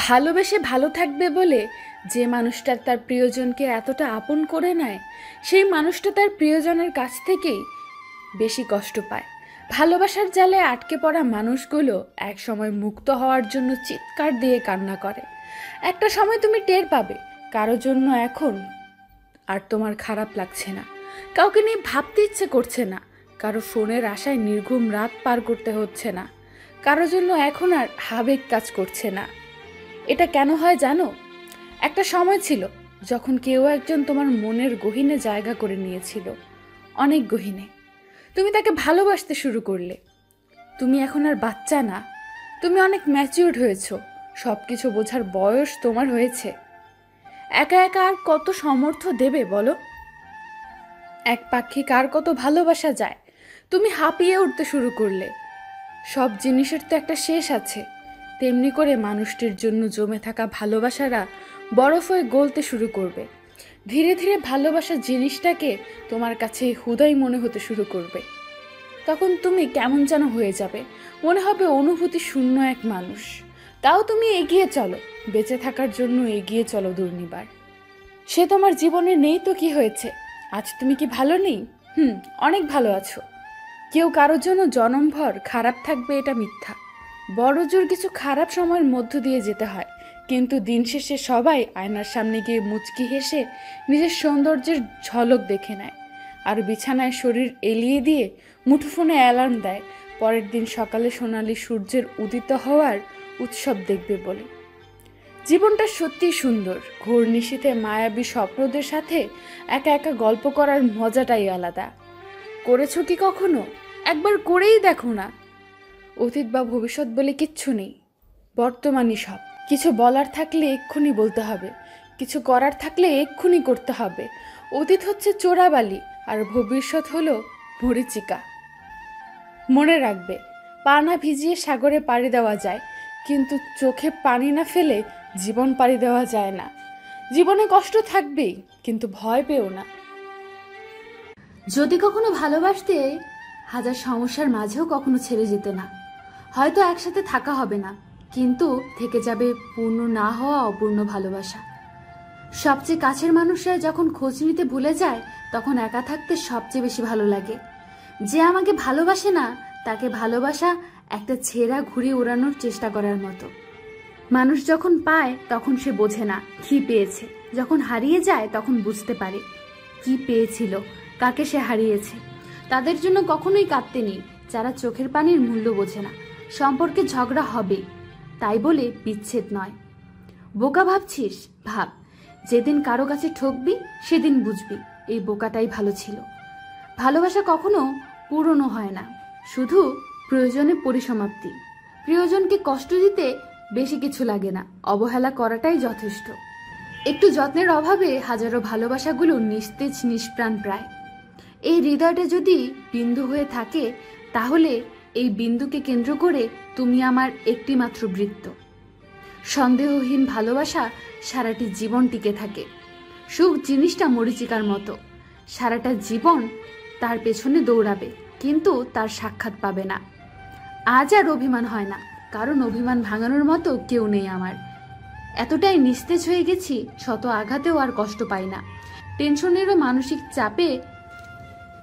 ভালোবেসে ভালো থাকবে বলে যে মানুষটা তার প্রিয়জনকে এতটা আপন করে নেয়, সেই মানুষটা তার প্রিয়জনের কাছ থেকেই বেশি কষ্ট পায়। ভালোবাসার জালে আটকে পড়া মানুষগুলো এক সময় মুক্ত হওয়ার জন্য চিৎকার দিয়ে কান্না করে। একটা সময় তুমি টের পাবে কারোর জন্য এখন আর তোমার খারাপ লাগছে না, কাউকে নিয়ে ভাবতে ইচ্ছে করছে না, কারো ফোনের আশায় নির্ঘুম রাত পার করতে হচ্ছে না, কারোর জন্য এখন আর আবেগ কাজ করছে না। এটা কেন হয় জানো? একটা সময় ছিল যখন কেউ একজন তোমার মনের গহীনে জায়গা করে নিয়েছিল, অনেক গহীনে। তুমি তাকে ভালোবাসতে শুরু করলে। তুমি এখন আর বাচ্চা না, তুমি অনেক ম্যাচিউরড হয়েছো, সব কিছু বোঝার বয়স তোমার হয়েছে। একা একা আর কত সমর্থ দেবে বলো? এক পাখি কার কত ভালোবাসা যায়। তুমি হাঁপিয়ে উঠতে শুরু করলে। সব জিনিসের তো একটা শেষ আছে। তেমনি করে মানুষটির জন্য জমে থাকা ভালোবাসারা বরফ হয়ে গলতে শুরু করবে। ধীরে ধীরে ভালোবাসার জিনিসটাকে তোমার কাছে হুদাই মনে হতে শুরু করবে। তখন তুমি কেমন যেন হয়ে যাবে, মনে হবে অনুভূতি শূন্য এক মানুষ। তাও তুমি এগিয়ে চলো, বেঁচে থাকার জন্য এগিয়ে চলো দুর্নিবার। সে তোমার জীবনে নেই তো কি হয়েছে? আজ তুমি কি ভালো নেই? অনেক ভালো আছো। কেউ কারোর জন্য জনমভর খারাপ থাকবে এটা মিথ্যা। বড় জোর কিছু খারাপ সময়ের মধ্য দিয়ে যেতে হয়, কিন্তু দিন শেষে সবাই আয়নার সামনে গিয়ে মুচকি হেসে নিজের সৌন্দর্যের ঝলক দেখে নেয়, আর বিছানায় শরীর এলিয়ে দিয়ে মুঠোফোনে অ্যালার্ম দেয় পরের দিন সকালে সোনালি সূর্যের উদিত হওয়ার উৎসব দেখবে বলে। জীবনটা সত্যিই সুন্দর। ঘোর নিশীথে মায়াবী স্বপ্নদের সাথে একা একা গল্প করার মজাটাই আলাদা। করেছো কি কখনো? একবার করেই দেখো না। অতীত বা ভবিষ্যৎ বলে কিচ্ছু নেই, বর্তমানই সব। কিছু বলার থাকলে এক্ষুনি বলতে হবে, কিছু করার থাকলে এক্ষুনি করতে হবে। অতীত হচ্ছে চোরাবালি, আর ভবিষ্যৎ হলো মরীচিকা। মনে রাখবে, পা না ভিজিয়ে সাগরে পাড়ি দেওয়া যায়, কিন্তু চোখে পানি না ফেলে জীবন পাড়ি দেওয়া যায় না। জীবনে কষ্ট থাকবেই, কিন্তু ভয় পেও না। যদি কখনো ভালোবাসতে, হাজার সমস্যার মাঝেও কখনো ছেড়ে যেতে না। হয়তো একসাথে থাকা হবে না, কিন্তু থেকে যাবে পূর্ণ না হওয়া অপূর্ণ ভালোবাসা। সবচেয়ে কাছের মানুষরা যখন খোঁজ নিতে ভুলে যায়, তখন একা থাকতে সবচেয়ে বেশি ভালো লাগে। যে আমাকে ভালোবাসে না, তাকে ভালোবাসা একটা ছেঁড়া ঘুড়ি ওড়ানোর চেষ্টা করার মতো। মানুষ যখন পায় তখন সে বোঝে না কি পেয়েছে, যখন হারিয়ে যায় তখন বুঝতে পারে কি পেয়েছিল, কাকে সে হারিয়েছে। তাদের জন্য কখনোই কাঁদতে নেই যারা চোখের পানির মূল্য বোঝে না। সম্পর্কে ঝগড়া হবে, তাই বলে বিচ্ছেদ নয়। বোকা ভাবছিস? ভাব, যেদিন কারো কাছে ঠকবি সেদিন বুঝবি এই বোকাটাই ভালো ছিল। ভালোবাসা কখনো পুরনো হয় না, শুধু প্রয়োজনে পরিসমাপ্তি। প্রিয়জনকে কষ্ট দিতে বেশি কিছু লাগে না, অবহেলা করাটাই যথেষ্ট। একটু যত্নের অভাবে হাজারো ভালোবাসাগুলো নিস্তেজ নিষ্প্রাণ প্রায়। এই হৃদয়টা যদি বিন্দু হয়ে থাকে, তাহলে এই বিন্দুকে কেন্দ্র করে তুমি আমার একটি মাত্র বৃত্ত। সন্দেহহীন ভালোবাসা সারাটি জীবন টিকে থাকে। সুখ জিনিসটা মরীচিকার মতো, সারাটা জীবন তার পেছনে দৌড়াবে, কিন্তু তার সাক্ষাৎ পাবে না। আজ আর অভিমান হয় না, কারণ অভিমান ভাঙানোর মতো কেউ নেই আমার। এতটাই নিস্তেজ হয়ে গেছি, শত আঘাতেও আর কষ্ট পাই না। টেনশনেরও মানসিক চাপে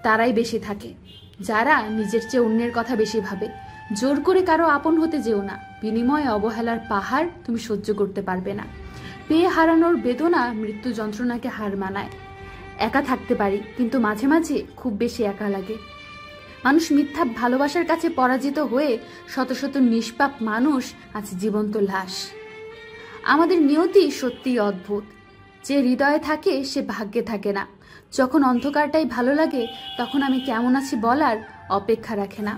তারাই বেশি থাকে যারা নিজের চেয়ে অন্যের কথা বেশি ভাবে। জোর করে কারো আপন হতে যেও না, বিনিময়ে অবহেলার পাহাড় তুমি সহ্য করতে পারবে না। পেয়ে হারানোর বেদনা মৃত্যু যন্ত্রণাকে হার মানায়। একা থাকতে পারি, কিন্তু মাঝে মাঝে খুব বেশি একা লাগে। মানুষ মিথ্যা ভালোবাসার কাছে পরাজিত হয়ে শত শত নিষ্পাপ মানুষ আজ জীবন্ত লাশ। আমাদের নিয়তি সত্যিই অদ্ভুত। যে হৃদয়ে থাকে সে ভাগ্যে থাকে না। যখন অন্ধকারটাই ভালো লাগে, তখন আমি কেমন আছি বলার অপেক্ষা রাখে না।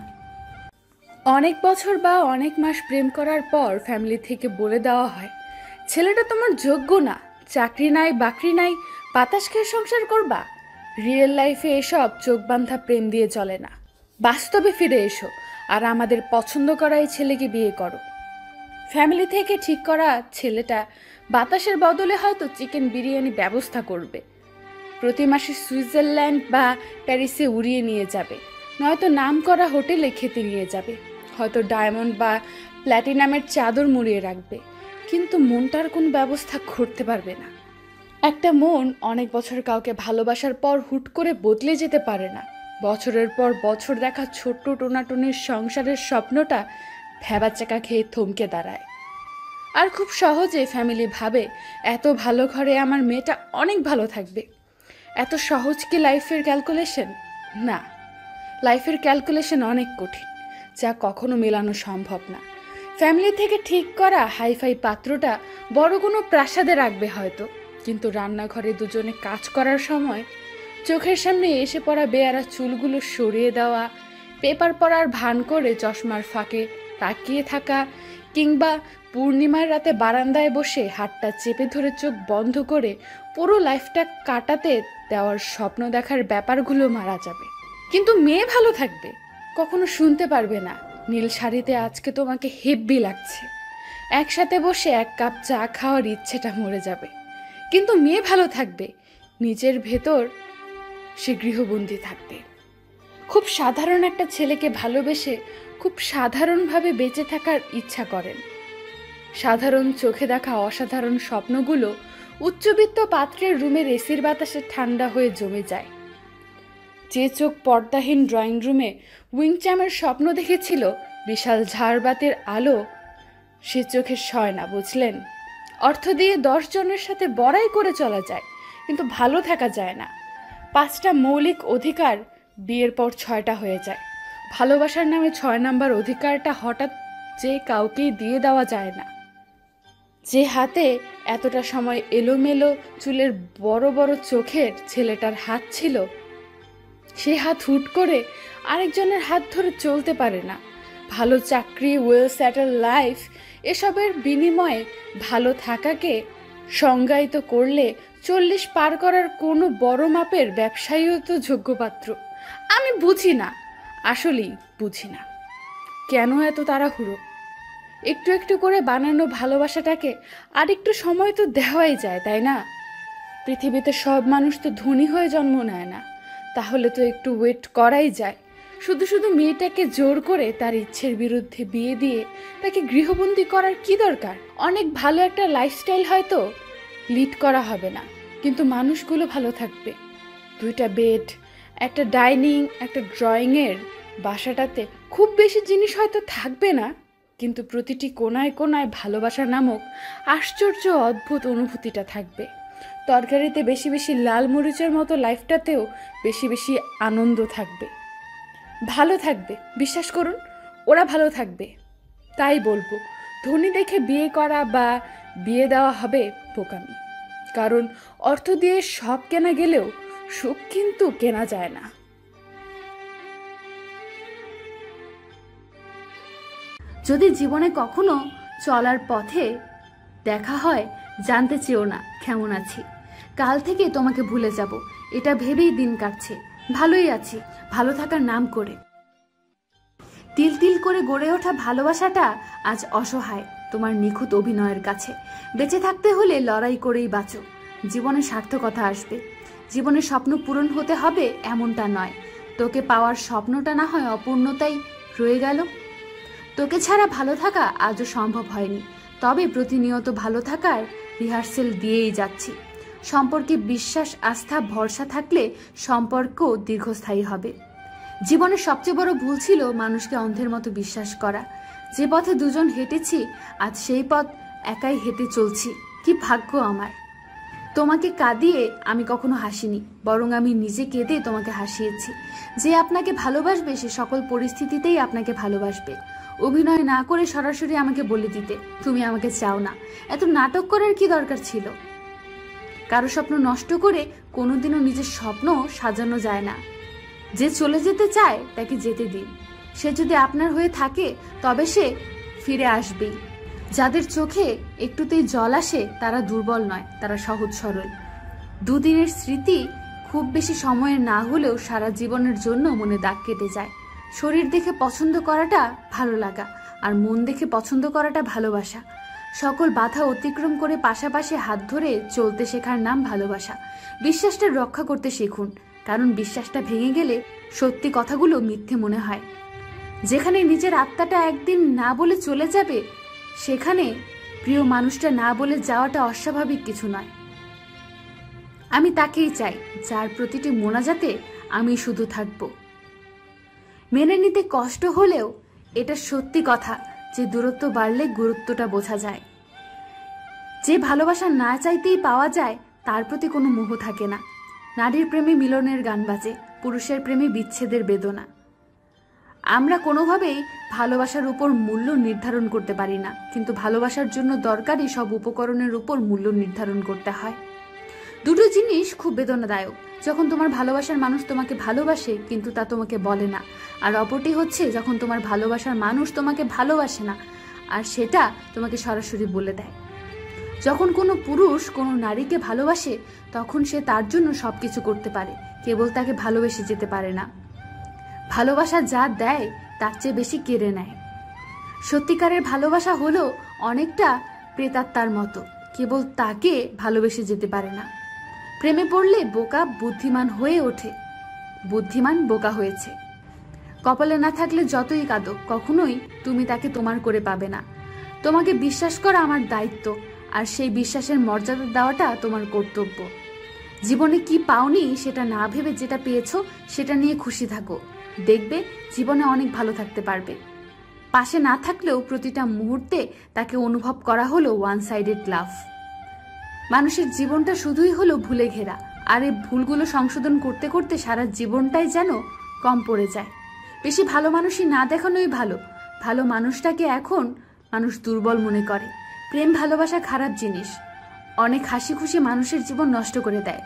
অনেক বছর বা অনেক মাস প্রেম করার পর ফ্যামিলি থেকে বলে দেওয়া হয়, ছেলেটা তোমার যোগ্য না, চাকরি নাই বাকরি নাই, বাতাস খেয়ে সংসার করবা। রিয়েল লাইফে এসব চোখ বাঁধা প্রেম দিয়ে চলে না। বাস্তবে ফিরে এসো, আর আমাদের পছন্দ করা এই ছেলেকে বিয়ে করো। ফ্যামিলি থেকে ঠিক করা ছেলেটা বাতাসের বদলে হয়তো চিকেন বিরিয়ানি ব্যবস্থা করবে, প্রতি মাসে সুইজারল্যান্ড বা প্যারিসে উড়িয়ে নিয়ে যাবে, নয়তো নাম করা হোটেলে খেতে নিয়ে যাবে, হয়তো ডায়মন্ড বা প্ল্যাটিনামের চাদর মুড়িয়ে রাখবে। কিন্তু মনটার কোনো ব্যবস্থা করতে পারবে না। একটা মন অনেক বছর কাউকে ভালোবাসার পর হুট করে বদলে যেতে পারে না। বছরের পর বছর দেখা ছোট্ট টোনাটুনির সংসারের স্বপ্নটা ভ্যাবাচাকা খেয়ে থমকে দাঁড়ায়। আর খুব সহজে ফ্যামিলি ভাবে এত ভালো ঘরে আমার মেয়েটা অনেক ভালো থাকবে। এত সহজ কি লাইফের ক্যালকুলেশন? না, লাইফের ক্যালকুলেশন অনেক কঠিন, যা কখনো মেলানো সম্ভব না। ফ্যামিলি থেকে ঠিক করা হাইফাই পাত্রটা বড় কোনো প্রাসাদে রাখবে হয়তো, কিন্তু রান্নাঘরে দুজনে কাজ করার সময় চোখের সামনে এসে পড়া বেয়ারা চুলগুলো সরিয়ে দেওয়া, পেপার পড়ার ভান করে চশমার ফাঁকে তাকিয়ে থাকা, কিংবা পূর্ণিমার রাতে বারান্দায় বসে হাতটা চেপে ধরে চোখ বন্ধ করে পুরো লাইফটা কাটাতে দেওয়ার স্বপ্ন দেখার ব্যাপারগুলো মারা যাবে। কিন্তু মেয়ে ভালো থাকবে, কখনো শুনতে পারবে না নীল শাড়িতে আজকে তোমাকে হেব্বি লাগছে, একসাথে বসে এক কাপ চা খাওয়ার ইচ্ছেটা মরে যাবে। কিন্তু মেয়ে ভালো থাকবে, নিজের ভেতর সে গৃহবন্দী থাকবে। খুব সাধারণ একটা ছেলেকে ভালোবেসে খুব সাধারণভাবে বেঁচে থাকার ইচ্ছা করেন। সাধারণ চোখে দেখা অসাধারণ স্বপ্নগুলো উচ্চবিত্ত পাত্রের রুমের এসির বাতাসে ঠান্ডা হয়ে জমে যায়। যে চোখ পর্দাহীন ড্রয়িং রুমে উইংচ্যামের স্বপ্ন দেখেছিল বিশাল ঝাড়বাতির আলো, সে চোখে সয় না, বুঝলেন? অর্থ দিয়ে 10 জনের সাথে বড়াই করে চলা যায়, কিন্তু ভালো থাকা যায় না। 5টা মৌলিক অধিকার বিয়ের পর 6টা হয়ে যায়। ভালোবাসার নামে 6 নাম্বার অধিকারটা হঠাৎ যে কাউকেই দিয়ে দেওয়া যায় না। যে হাতে এতটা সময় এলোমেলো চুলের বড় বড় চোখের ছেলেটার হাত ছিল, সে হাত হুট করে আরেকজনের হাত ধরে চলতে পারে না। ভালো চাকরি, ওয়েল সেটেল লাইফ, এসবের বিনিময়ে ভালো থাকাকে সংজ্ঞায়িত করলে 40 পার করার কোনো বড় মাপের ব্যবসায়ীও তো যোগ্যপাত্র। আমি বুঝি না, আসলেই বুঝি না কেন এত তাড়াহুড়ো। একটু একটু করে বানানো ভালোবাসাটাকে আরেকটু সময় তো দেওয়াই যায়, তাই না? পৃথিবীতে সব মানুষ তো ধনী হয়ে জন্ম নেয় না, তাহলে তো একটু ওয়েট করাই যায়। শুধু শুধু মেয়েটাকে জোর করে তার ইচ্ছের বিরুদ্ধে বিয়ে দিয়ে তাকে গৃহবন্দী করার কি দরকার? অনেক ভালো একটা লাইফস্টাইল হয়তো লিড করা হবে না, কিন্তু মানুষগুলো ভালো থাকবে। 2টা বেড, একটা ডাইনিং, একটা ড্রয়িংয়ের বাসাটাতে খুব বেশি জিনিস হয়তো থাকবে না, কিন্তু প্রতিটি কোনায় কোনায় ভালোবাসা নামক আশ্চর্য অদ্ভুত অনুভূতিটা থাকবে। তরকারিতে বেশি বেশি লাল মরিচের মতো লাইফটাতেও বেশি বেশি আনন্দ থাকবে। ভালো থাকবে, বিশ্বাস করুন, ওরা ভালো থাকবে। তাই বলবো, ধনী দেখে বিয়ে করা বা বিয়ে দেওয়া হবে বোকামি। কারণ অর্থ দিয়ে সব কেনা গেলেও সুখ কিন্তু কেনা যায় না। যদি জীবনে কখনো চলার পথে দেখা হয়, জানতে চেও না কেমন আছি। কাল থেকে তোমাকে ভুলে যাব, এটা ভেবেই দিন কাটছে। ভালোই আছি, ভালো থাকার নাম করে। তিল তিল করে গড়ে ওঠা ভালোবাসাটা আজ অসহায় তোমার নিখুঁত অভিনয়ের কাছে। বেঁচে থাকতে হলে লড়াই করেই বাঁচো। জীবনে সার্থকতা আসবে। জীবনের স্বপ্ন পূরণ হতে হবে এমনটা নয়। তোকে পাওয়ার স্বপ্নটা না হয় অপূর্ণতাই রয়ে গেল। তোকে ছাড়া ভালো থাকা আজও সম্ভব হয়নি, তবে প্রতিনিয়ত ভালো থাকার রিহার্সেল দিয়েই যাচ্ছি। সম্পর্কে বিশ্বাস, আস্থা, ভরসা থাকলে সম্পর্ক দীর্ঘস্থায়ী হবে। জীবনের সবচেয়ে বড় ভুল ছিল মানুষকে অন্ধের মতো বিশ্বাস করা। যে পথে দুজন হেঁটেছি, আজ সেই পথ একাই হেঁটে চলছি। কি ভাগ্য আমার! তোমাকে কাঁদিয়ে আমি কখনো হাসিনি, বরং আমি নিজে কেঁদে তোমাকে হাসিয়েছি। যে আপনাকে ভালোবাসবে সে সকল পরিস্থিতিতেই আপনাকে ভালোবাসবে। অভিনয় না করে সরাসরি আমাকে বলে দিতে তুমি আমাকে চাও না। এত নাটক করার কি দরকার ছিল? কারো স্বপ্ন নষ্ট করে কোনোদিনও নিজের স্বপ্ন সাজানো যায় না। যে চলে যেতে চায় তাকে যেতে দিন। সে যদি আপনার হয়ে থাকে তবে সে ফিরে আসবেই। যাদের চোখে একটুতেই জল আসে তারা দুর্বল নয়, তারা সহজ সরল। দুদিনের স্মৃতি খুব বেশি সময়ের না হলেও সারা জীবনের জন্য মনে দাগ কেটে যায়। শরীর দেখে পছন্দ করাটা ভালো লাগা, আর মন দেখে পছন্দ করাটা ভালোবাসা। সকল বাধা অতিক্রম করে পাশাপাশি হাত ধরে চলতে শেখার নাম ভালোবাসা। বিশ্বাসটা রক্ষা করতে শিখুন, কারণ বিশ্বাসটা ভেঙে গেলে সত্যি কথাগুলো মিথ্যে মনে হয়। যেখানে নিজের আত্মাটা একদিন না বলে চলে যাবে, সেখানে প্রিয় মানুষটা না বলে যাওয়াটা অস্বাভাবিক কিছু নয়। আমি তাকেই চাই যার প্রতিটি মোনাজাতে আমি শুধু থাকব। মেনে নিতে কষ্ট হলেও এটা সত্যি কথা যে দূরত্ব বাড়লে গুরুত্বটা বোঝা যায়। যে ভালোবাসা না চাইতেই পাওয়া যায় তার প্রতি কোনো মোহ থাকে না। নারীর প্রেমে মিলনের গান বাজে, পুরুষের প্রেমে বিচ্ছেদের বেদনা। আমরা কোনোভাবেই ভালোবাসার উপর মূল্য নির্ধারণ করতে পারি না, কিন্তু ভালোবাসার জন্য দরকারি সব উপকরণের উপর মূল্য নির্ধারণ করতে হয়। দুটো জিনিস খুব বেদনাদায়ক, যখন তোমার ভালোবাসার মানুষ তোমাকে ভালোবাসে কিন্তু তা তোমাকে বলে না, আর অপরটি হচ্ছে যখন তোমার ভালোবাসার মানুষ তোমাকে ভালোবাসে না আর সেটা তোমাকে সরাসরি বলে দেয়। যখন কোনো পুরুষ কোনো নারীকে ভালোবাসে তখন সে তার জন্য সবকিছু করতে পারে, কেবল তাকে ভালোবেসে যেতে পারে না। ভালোবাসা যা দেয় তার চেয়ে বেশি কেড়ে নেয়। সত্যিকারের ভালোবাসা হলো অনেকটা প্রেতাত্মার মতো, কেবল তাকে ভালোবেসে যেতে পারে না। প্রেমে পড়লে বোকা বুদ্ধিমান হয়ে ওঠে, বুদ্ধিমান বোকা হয়েছে। কপালে না থাকলে যতই কাঁদো কখনোই তুমি তাকে তোমার করে পাবে না। তোমাকে বিশ্বাস করা আমার দায়িত্ব, আর সেই বিশ্বাসের মর্যাদা দেওয়াটা তোমার কর্তব্য। জীবনে কি পাওনি সেটা না ভেবে যেটা পেয়েছো সেটা নিয়ে খুশি থাকো, দেখবে জীবনে অনেক ভালো থাকতে পারবে। পাশে না থাকলেও প্রতিটা মুহূর্তে তাকে অনুভব করা হলো ওয়ান সাইডেড লাভ। মানুষের জীবনটা শুধুই হলো ভুলে ঘেরা, আর এই ভুলগুলো সংশোধন করতে করতে সারা জীবনটাই যেন কম পড়ে যায়। বেশি ভালো মানুষই না দেখানোই ভালো। ভালো মানুষটাকে এখন মানুষ দুর্বল মনে করে। প্রেম ভালোবাসা খারাপ জিনিস, অনেক হাসি খুশি মানুষের জীবন নষ্ট করে দেয়।